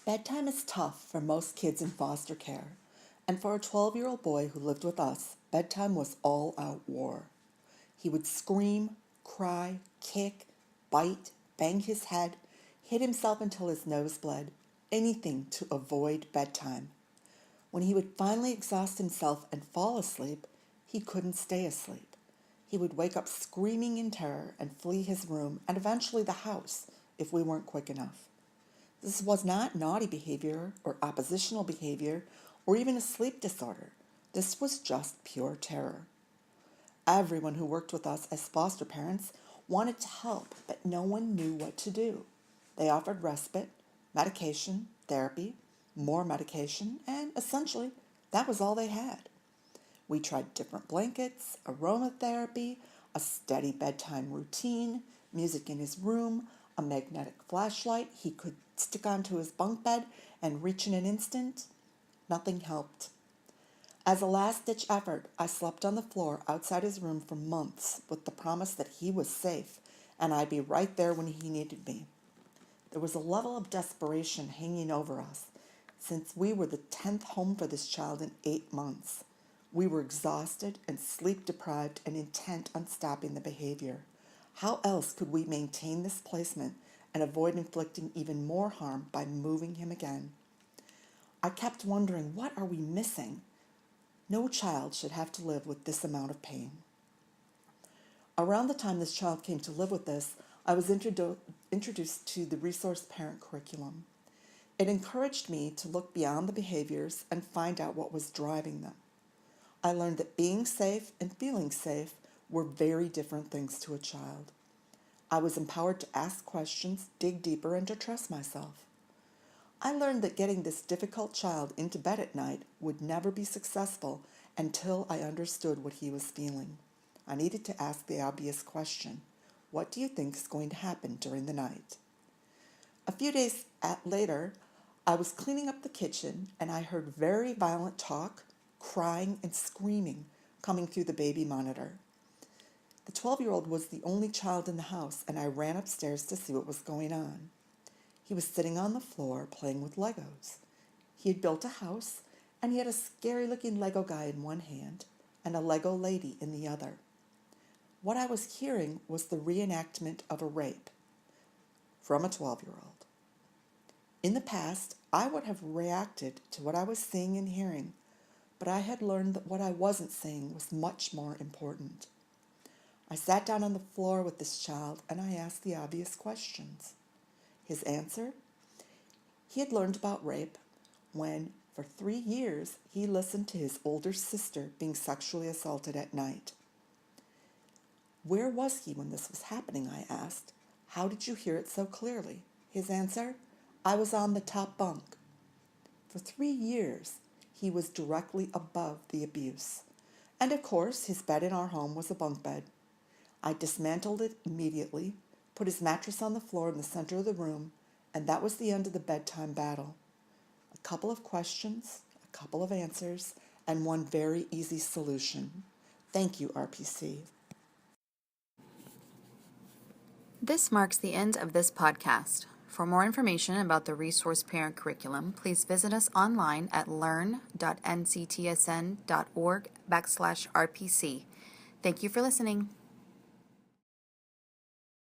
Bedtime is tough for most kids in foster care, and for a 12-year-old boy who lived with us, bedtime was all-out war. He would scream, cry, kick, bite, bang his head, hit himself until his nose bled, anything to avoid bedtime. When he would finally exhaust himself and fall asleep, he couldn't stay asleep. He would wake up screaming in terror and flee his room and eventually the house if we weren't quick enough. This was not naughty behavior or oppositional behavior or even a sleep disorder. This was just pure terror. Everyone who worked with us as foster parents wanted to help, but no one knew what to do. They offered respite, medication, therapy, more medication, and essentially that was all they had. We tried different blankets, aromatherapy, a steady bedtime routine, music in his room, a magnetic flashlight he could stick onto his bunk bed and reach in an instant. Nothing helped. As a last-ditch effort, I slept on the floor outside his room for months with the promise that he was safe and I'd be right there when he needed me. There was a level of desperation hanging over us since we were the 10th home for this child in 8 months. We were exhausted and sleep-deprived and intent on stopping the behavior. How else could we maintain this placement and avoid inflicting even more harm by moving him again? I kept wondering, what are we missing? No child should have to live with this amount of pain. Around the time this child came to live with us, I was introduced to the resource parent curriculum. It encouraged me to look beyond the behaviors and find out what was driving them. I learned that being safe and feeling safe were very different things to a child. I was empowered to ask questions, dig deeper, and to trust myself. I learned that getting this difficult child into bed at night would never be successful until I understood what he was feeling. I needed to ask the obvious question: what do you think is going to happen during the night? A few days later, I was cleaning up the kitchen and I heard very violent talk, crying, and screaming coming through the baby monitor. The 12-year-old was the only child in the house, and I ran upstairs to see what was going on. He was sitting on the floor playing with Legos. He had built a house, and he had a scary-looking Lego guy in one hand and a Lego lady in the other. What I was hearing was the reenactment of a rape from a 12-year-old. In the past, I would have reacted to what I was seeing and hearing, but I had learned that what I wasn't saying was much more important. I sat down on the floor with this child and I asked the obvious questions. His answer? He had learned about rape when, for 3 years, he listened to his older sister being sexually assaulted at night. Where was he when this was happening? I asked. How did you hear it so clearly? His answer? I was on the top bunk. For 3 years, he was directly above the abuse. And of course, his bed in our home was a bunk bed. I dismantled it immediately, put his mattress on the floor in the center of the room, and that was the end of the bedtime battle. A couple of questions, a couple of answers, and one very easy solution. Thank you, RPC. This marks the end of this podcast. For more information about the Resource Parent Curriculum, please visit us online at learn.nctsn.org/RPC. Thank you for listening.